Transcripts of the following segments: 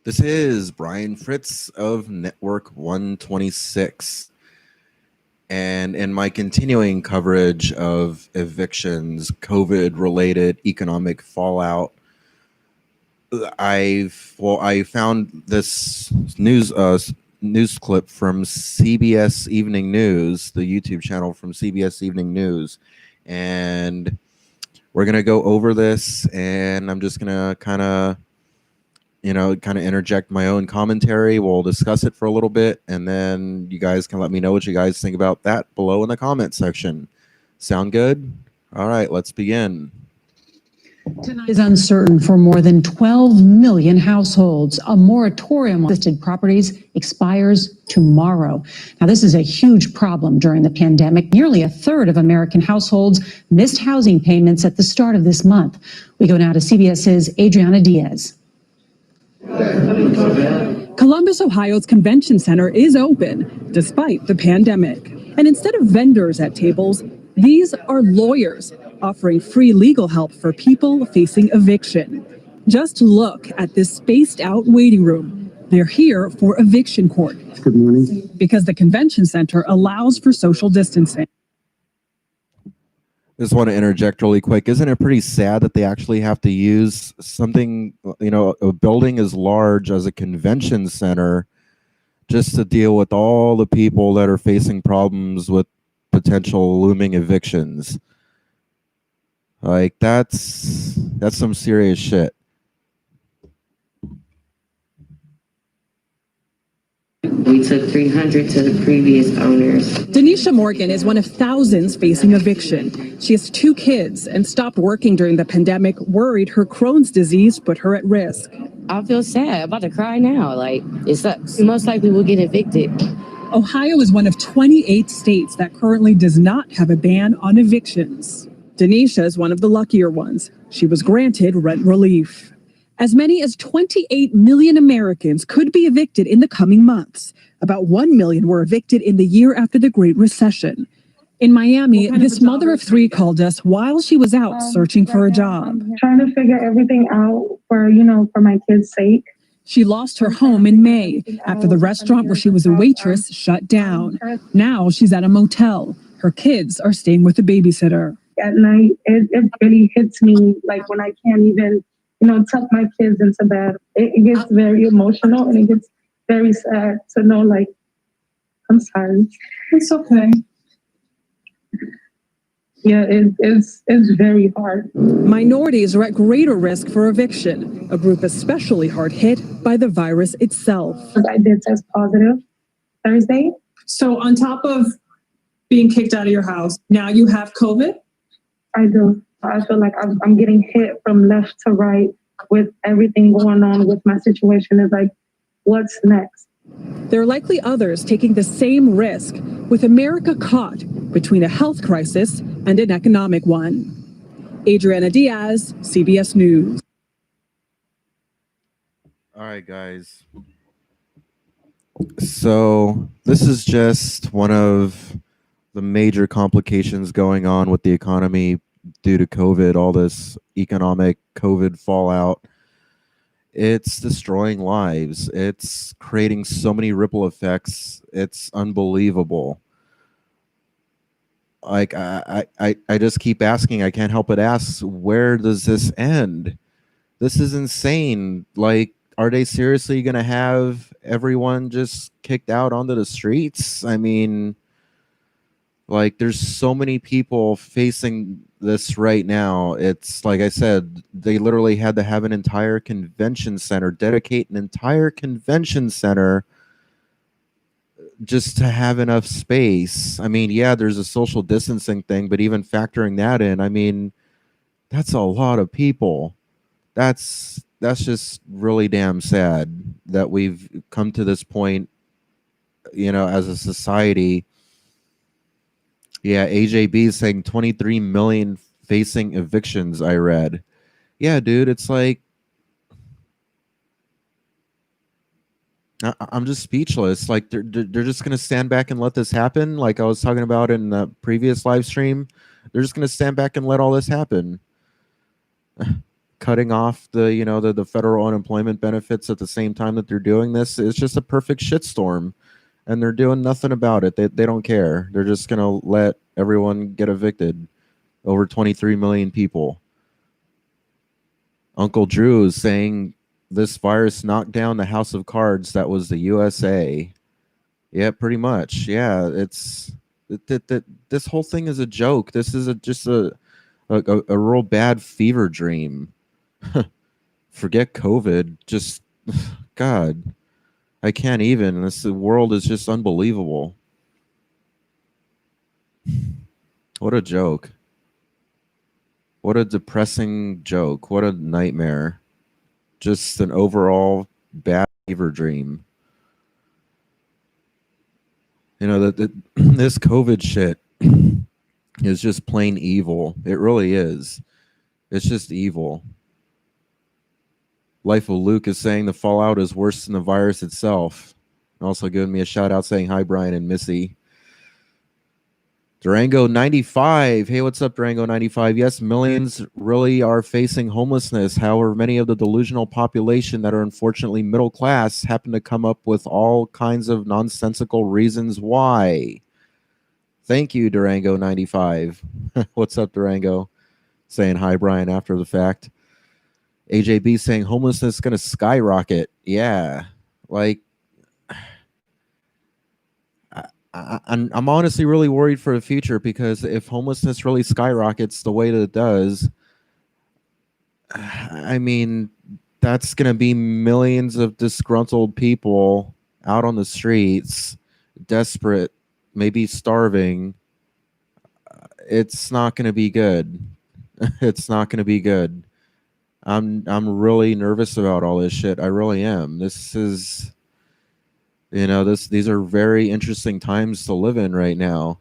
This is Brian Fritz of Network 126. And in my continuing coverage of evictions, COVID-related economic fallout, I found this news clip from CBS Evening News, the YouTube channel from CBS Evening News, and we're gonna go over this, and I'm just gonna kind of interject my own commentary. We'll discuss it for a little bit, and then you guys can let me know what you guys think about that below in the comment section. Sound good? All right, let's begin. Tonight is uncertain for more than 12 million households. A moratorium on listed properties expires tomorrow. Now, this is a huge problem during the pandemic. Nearly a third of American households missed housing payments at the start of this month. We go now to CBS's Adriana Diaz. Columbus, Ohio's convention center is open despite the pandemic. And instead of vendors at tables, these are lawyers offering free legal help for people facing eviction. Just look at this spaced out waiting room. They're here for eviction court. Good morning. Because the convention center allows for social distancing. Just want to interject really quick. Isn't it pretty sad that they actually have to use something, a building as large as a convention center just to deal with all the people that are facing problems with potential looming evictions? Like, that's some serious shit. We took 300 to the previous owners. Denisha Morgan is one of thousands facing eviction. She has 2 kids and stopped working during the pandemic, worried her Crohn's disease put her at risk. I feel sad, about to cry now. Like, it sucks. Most likely we'll get evicted. Ohio is one of 28 states that currently does not have a ban on evictions. Denisha is one of the luckier ones. She was granted rent relief. As many as 28 million Americans could be evicted in the coming months. About 1 million were evicted in the year after the Great Recession. In Miami, this mother of 3 called us while she was out searching for a job. Trying to figure everything out for my kids' sake. She lost her home in May after the restaurant where she was a waitress shut down. Now she's at a motel. Her kids are staying with a babysitter. At night, it really hits me, like when I can't even tuck my kids into bed. It gets very emotional, and it gets very sad to know, like, I'm sorry. It's okay. Yeah, it's very hard. Minorities are at greater risk for eviction, a group especially hard hit by the virus itself. I did test positive Thursday. So on top of being kicked out of your house, now you have COVID? I do. I feel like I'm getting hit from left to right with everything going on with my situation. It's like, what's next? There are likely others taking the same risk, with America caught between a health crisis and an economic one. Adriana Diaz, CBS News. All right, guys. So this is just one of the major complications going on with the economy due to COVID, all this economic COVID fallout. It's destroying lives. It's creating so many ripple effects. It's unbelievable. Like, I just keep asking, I can't help but ask, where does this end? This is insane. Like, are they seriously going to have everyone just kicked out onto the streets? I mean, like, there's so many people facing this right now. It's like I said, they literally had to have an entire convention center, dedicate an entire convention center just to have enough space. I mean, yeah, there's a social distancing thing, but even factoring that in, I mean, that's a lot of people. That's just really damn sad that we've come to this point, as a society. Yeah, AJB is saying 23 million facing evictions, I read. Yeah, dude, it's like, I'm just speechless. Like, they're just going to stand back and let this happen? Like I was talking about in the previous live stream, they're just going to stand back and let all this happen. cutting off the federal unemployment benefits at the same time that they're doing this. It's just a perfect shitstorm, and they're doing nothing about it. They don't care. They're just going to let everyone get evicted. Over 23 million people. Uncle Drew is saying this virus knocked down the house of cards that was the USA. Yeah, pretty much. Yeah, this whole thing is a joke. This is just a real bad fever dream. Forget COVID. Just God, I can't even. The world is just unbelievable. What a joke. What a depressing joke. What a nightmare. Just an overall bad fever dream. You know, this COVID shit is just plain evil. It really is. It's just evil. Life of Luke is saying the fallout is worse than the virus itself. Also giving me a shout out saying hi, Brian and Missy. Durango 95. Hey, what's up, Durango 95? Yes, millions really are facing homelessness. However, many of the delusional population that are unfortunately middle class happen to come up with all kinds of nonsensical reasons why. Thank you, Durango 95. What's up, Durango? Saying hi, Brian, after the fact. AJB saying homelessness is going to skyrocket. Yeah. Like, I'm honestly really worried for the future, because if homelessness really skyrockets the way that it does, I mean, that's going to be millions of disgruntled people out on the streets, desperate, maybe starving. It's not going to be good. It's not going to be good. I'm really nervous about all this shit. I really am. This is, these are very interesting times to live in right now.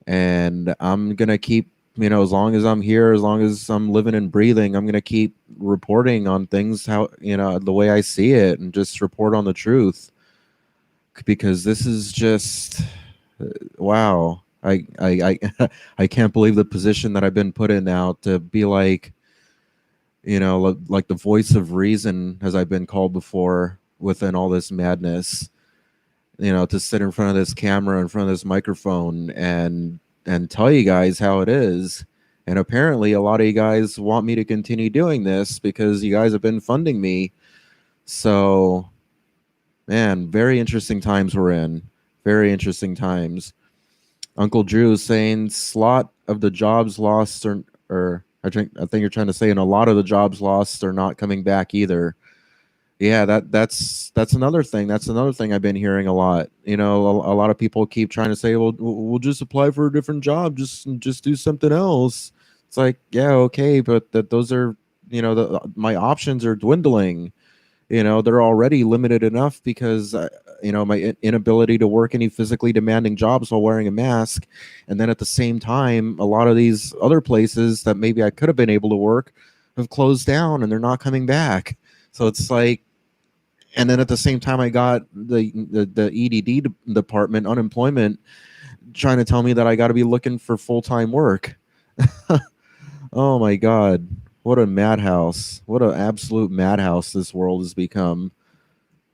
And I'm going to keep, as long as I'm here, as long as I'm living and breathing, I'm going to keep reporting on things how, the way I see it, and just report on the truth, because this is just, wow. I can't believe the position that I've been put in now, to be like, like the voice of reason, as I've been called before, within all this madness, to sit in front of this camera, in front of this microphone, and tell you guys how it is. And apparently a lot of you guys want me to continue doing this because you guys have been funding me. So, man, very interesting times we're in. Very interesting times. Uncle Drew is saying slot of the jobs lost or I think you're trying to say, and a lot of the jobs lost are not coming back either. Yeah, that's another thing. That's another thing I've been hearing a lot. A lot of people keep trying to say, well, we'll just apply for a different job, just do something else. It's like, yeah, okay, but those are, my options are dwindling. They're already limited enough because, my inability to work any physically demanding jobs while wearing a mask. And then at the same time, a lot of these other places that maybe I could have been able to work have closed down, and they're not coming back. So it's like, and then at the same time, I got the EDD department, unemployment, trying to tell me that I got to be looking for full-time work. Oh my God. What a madhouse. What an absolute madhouse this world has become.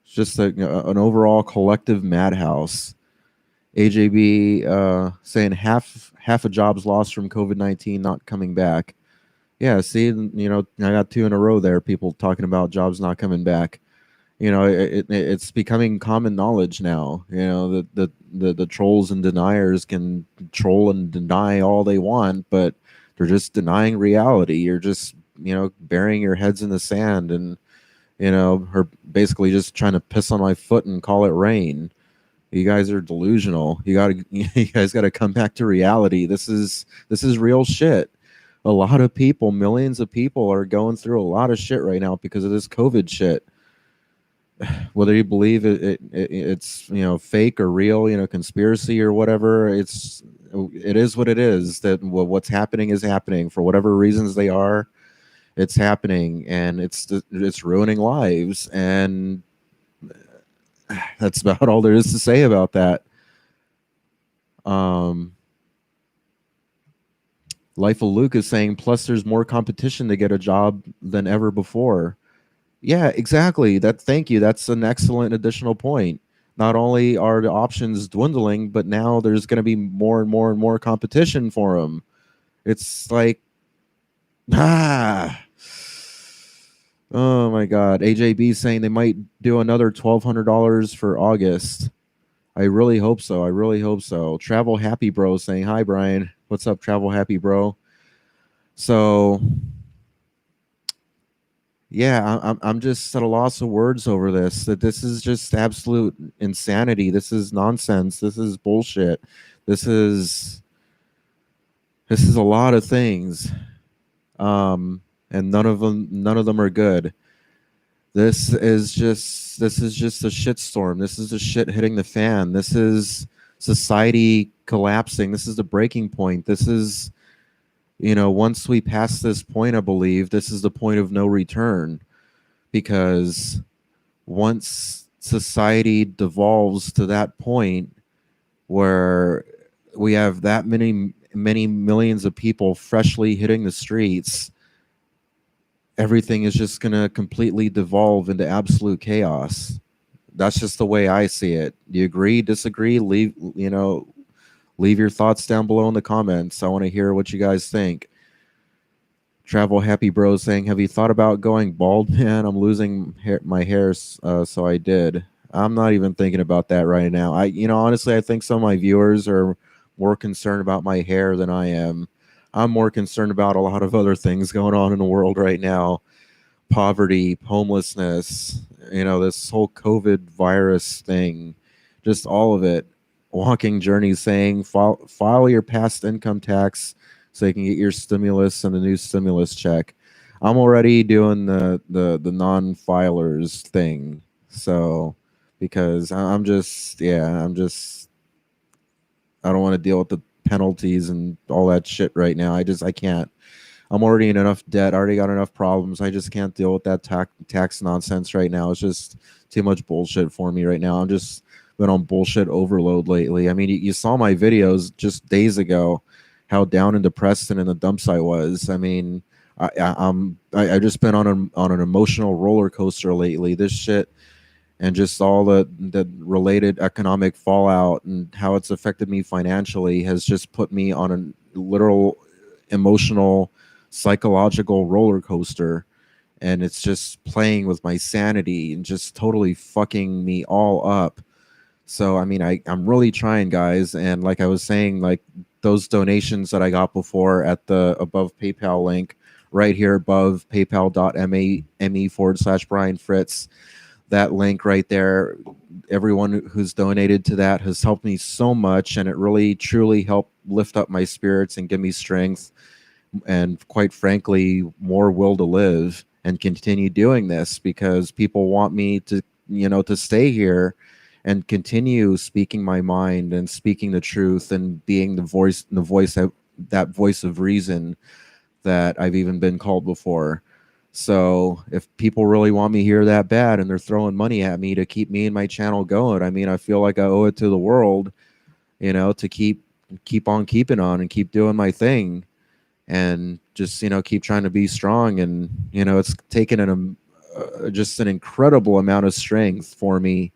It's just an overall collective madhouse. AJB saying half of jobs lost from COVID-19 not coming back. Yeah, see, I got two in a row there, people talking about jobs not coming back. It's becoming common knowledge now. The trolls and deniers can troll and deny all they want, but they're just denying reality. You're just, burying your heads in the sand, and, are basically just trying to piss on my foot and call it rain. You guys are delusional. You guys got to come back to reality. This is real shit. A lot of people, millions of people, are going through a lot of shit right now because of this COVID shit. Whether you believe it's fake or real, conspiracy or whatever, it is what it is. That what's happening is happening for whatever reasons they are. It's happening, and it's ruining lives, and that's about all there is to say about that. Life of Luke is saying, plus there's more competition to get a job than ever before. Yeah, exactly. Thank you. That's an excellent additional point. Not only are the options dwindling, but now there's going to be more and more and more competition for them. It's like, ah, oh my God. AJB saying they might do another $1,200 for August. I really hope so. I really hope so. Travel Happy Bro saying, hi, Brian. What's up, Travel Happy Bro? So, yeah, I'm just at a loss of words over this. That this is just absolute insanity. This is nonsense. This is bullshit. This is a lot of things, and none of them are good. This is just a shitstorm. This is the shit hitting the fan. This is society collapsing. This is the breaking point. This is, once we pass this point, I believe this is the point of no return, because once society devolves to that point where we have that many millions of people freshly hitting the streets, everything is just going to completely devolve into absolute chaos. That's just the way I see it. Do you agree, disagree? Leave your thoughts down below in the comments. I want to hear what you guys think. Travel Happy Bro saying, have you thought about going bald? Man, I'm losing my hair, so I did. I'm not even thinking about that right now. Honestly, I think some of my viewers are more concerned about my hair than I am. I'm more concerned about a lot of other things going on in the world right now. Poverty, homelessness, this whole COVID virus thing, just all of it. Walking Journey saying, file your past income tax so you can get your stimulus and the new stimulus check. I'm already doing the non-filers thing. So, because I don't want to deal with the penalties and all that shit right now. I can't. I'm already in enough debt. I already got enough problems. I just can't deal with that tax nonsense right now. It's just too much bullshit for me right now. I'm just been on bullshit overload lately. I mean, you saw my videos just days ago, how down and depressed and in the dumps I was. I mean, I just been on an emotional roller coaster lately. This shit and just all the related economic fallout and how it's affected me financially has just put me on a literal emotional psychological roller coaster, and it's just playing with my sanity and just totally fucking me all up. So I mean, I'm really trying, guys, and like I was saying, like those donations that I got before at the above PayPal link right here above paypal.me/Brian Fritz, that link right there, everyone who's donated to that has helped me so much, and it really truly helped lift up my spirits and give me strength and, quite frankly, more will to live and continue doing this, because people want me to to stay here and continue speaking my mind and speaking the truth and being the voice that voice of reason that I've even been called before. So if people really want me here that bad and they're throwing money at me to keep me and my channel going, I mean, I feel like I owe it to the world, to keep on keeping on and keep doing my thing, and just keep trying to be strong. And it's taken just an incredible amount of strength for me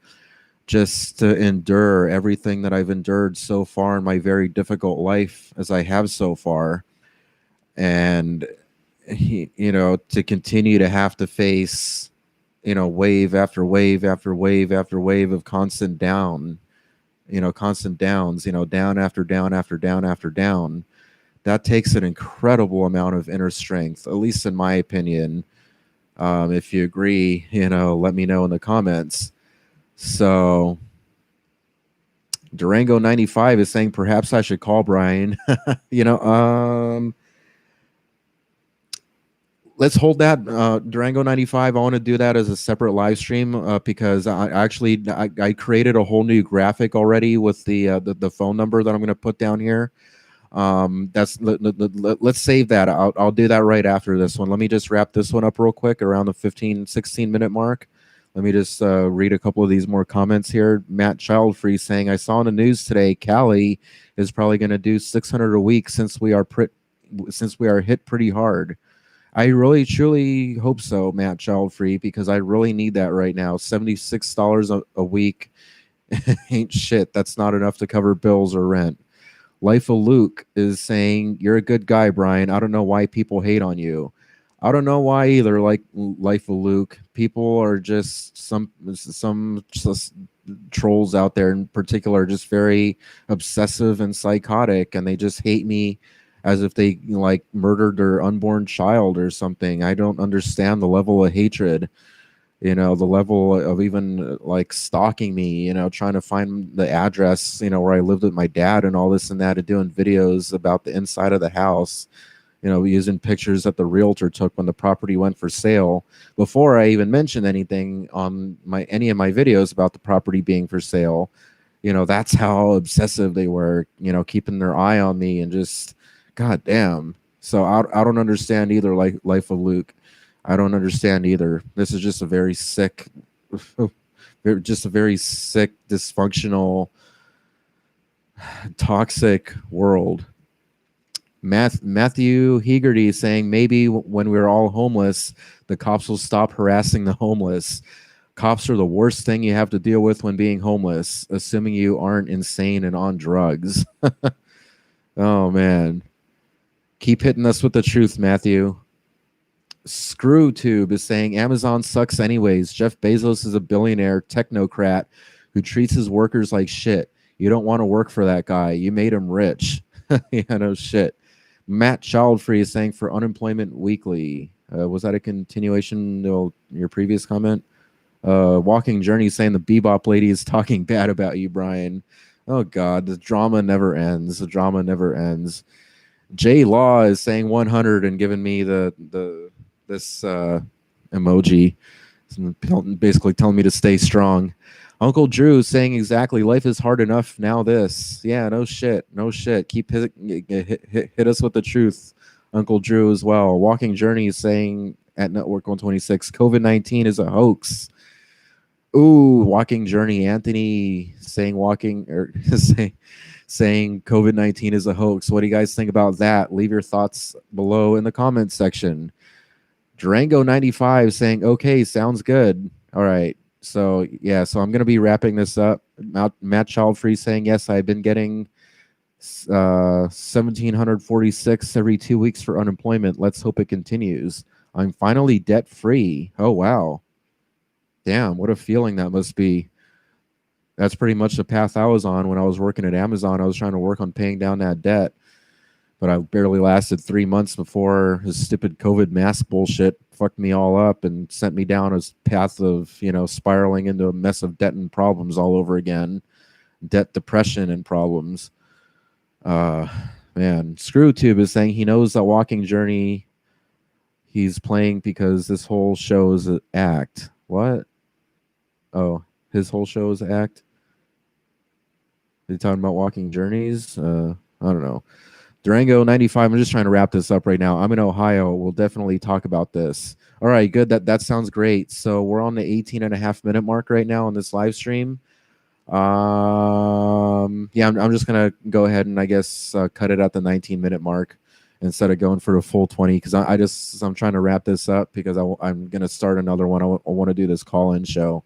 just to endure everything that I've endured so far in my very difficult life as I have so far. And to continue to have to face wave after wave after wave after wave of constant downs, down after down after down after down, that takes an incredible amount of inner strength, at least in my opinion. If you agree, let me know in the comments. So Durango 95 is saying perhaps I should call Brian. Let's hold that. Durango 95, I want to do that as a separate live stream, because I created a whole new graphic already with the phone number that I'm going to put down here. Let's save that. I'll do that right after this one. Let me just wrap this one up real quick around the 16 minute mark. Let me just read a couple of these more comments here. Matt Childfree saying, I saw in the news today Cali is probably going to do 600 a week since we are since we are hit pretty hard. I really truly hope so, Matt Childfree, because I really need that right now. $76 a week ain't shit. That's not enough to cover bills or rent. Life of Luke is saying, "You're a good guy, Brian. I don't know why people hate on you." I don't know why either. Like Life of Luke, people are just some just trolls out there in particular, just very obsessive and psychotic, and they just hate me as if they like murdered their unborn child or something. I don't understand the level of hatred, the level of even like stalking me, trying to find the address, where I lived with my dad and all this and that, and doing videos about the inside of the house, using pictures that the realtor took when the property went for sale before I even mentioned anything on any of my videos about the property being for sale. That's how obsessive they were, keeping their eye on me, and just god damn. So I don't understand either, like Life of Luke. I don't understand either. This is just a very sick, just a very sick, dysfunctional, toxic world. Matthew Hegarty is saying, maybe when we're all homeless, the cops will stop harassing the homeless. Cops are the worst thing you have to deal with when being homeless, assuming you aren't insane and on drugs. Oh, man. Keep hitting us with the truth, Matthew. ScrewTube is saying, Amazon sucks anyways. Jeff Bezos is a billionaire technocrat who treats his workers like shit. You don't want to work for that guy. You made him rich. Yeah, no shit. Matt Childfree is saying, for Unemployment Weekly. Was that a continuation of your previous comment? Walking Journey saying the Bebop lady is talking bad about you, Brian. Oh, God. The drama never ends. The drama never ends. J Law is saying 100 and giving me this emoji, basically telling me to stay strong. Uncle Drew is saying, exactly, life is hard enough now. This, yeah, no shit. Keep hit us with the truth, Uncle Drew, as well. Walking Journey is saying at Network 126, COVID-19 is a hoax. Ooh, Walking Journey. Anthony saying saying COVID-19 is a hoax. What do you guys think about that? Leave your thoughts below in the comments section. Durango95 saying, okay, sounds good. All right. So, yeah, so I'm going to be wrapping this up. Matt Childfree saying, yes, I've been getting 1,746 every 2 weeks for unemployment. Let's hope it continues. I'm finally debt-free. Oh, wow. Damn, what a feeling that must be. That's pretty much the path I was on when I was working at Amazon. I was trying to work on paying down that debt, but I barely lasted 3 months before his stupid COVID mask bullshit fucked me all up and sent me down a path of, spiraling into a mess of debt and problems all over again. Debt, depression, and problems. Man, ScrewTube is saying he knows that Walking Journey he's playing because this whole show is an act. What? Oh, his whole show is an act? Are you talking about Walking Journeys? I don't know. Durango95, I'm just trying to wrap this up right now. I'm in Ohio. We'll definitely talk about this. All right, good. That sounds great. So we're on the 18.5-minute mark right now on this live stream. Yeah, I'm just going to go ahead and I guess cut it at the 19-minute mark instead of going for a full 20 because I'm trying to wrap this up because I'm going to start another one. I want to do this call-in show.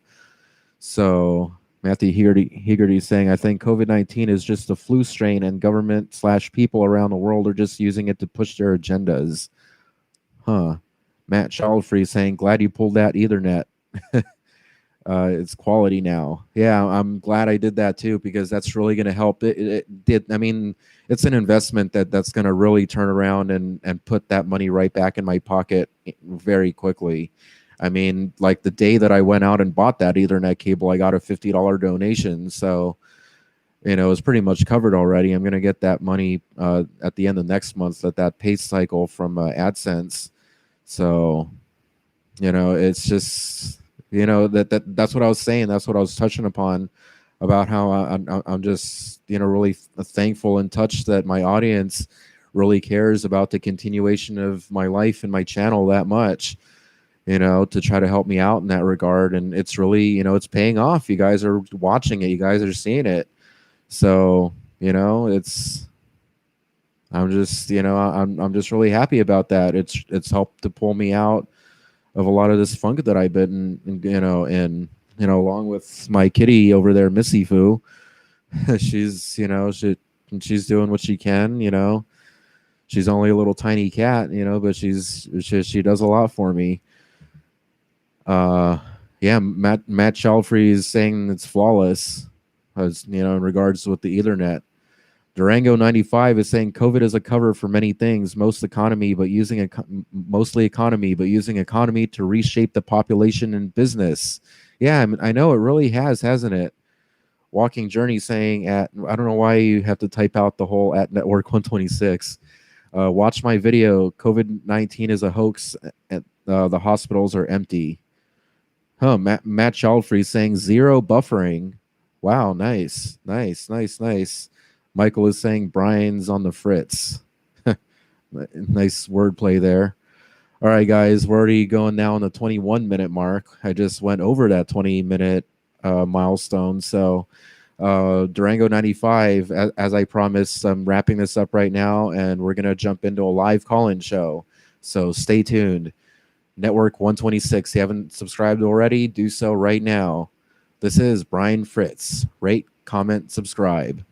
So Matthew Hegarty is saying, I think COVID-19 is just a flu strain and government/people around the world are just using it to push their agendas. Huh. Matt Childfree saying, glad you pulled that Ethernet. It's quality now. Yeah, I'm glad I did that too because that's really going to help. It did. I mean, it's an investment that's going to really turn around and put that money right back in my pocket very quickly. I mean, like the day that I went out and bought that Ethernet cable, I got a $50 donation. So, it's pretty much covered already. I'm going to get that money at the end of next month at that pay cycle from AdSense. So, it's just, that's what I was saying. That's what I was touching upon about how I'm just, really thankful and touched that my audience really cares about the continuation of my life and my channel that much. To try to help me out in that regard. And it's really, it's paying off. You guys are watching it. You guys are seeing it. So, it's, I'm just, I'm just really happy about that. It's helped to pull me out of a lot of this funk that I've been, along with my kitty over there, Missy Foo. she's, she's doing what she can. She's only a little tiny cat, but she does a lot for me. Yeah, Matt Chalfrey is saying it's flawless, as in regards with the Ethernet. Durango 95 is saying COVID is a cover for many things, mostly economy, but using economy to reshape the population and business. Yeah, I mean, I know it really has, hasn't it? Walking Journey saying I don't know why you have to type out the whole at network 126. Watch my video. COVID-19 is a hoax. The hospitals are empty. Huh, Matt Chalfrey saying zero buffering. Wow, nice. Michael is saying Brian's on the fritz. Nice wordplay there. All right, guys, we're already going now on the 21-minute mark. I just went over that 20-minute milestone. So Durango 95, as I promised, I'm wrapping this up right now, and we're going to jump into a live call-in show. So stay tuned. Network 126. If you haven't subscribed already, do so right now. This is Brian Fritz. Rate, comment, subscribe.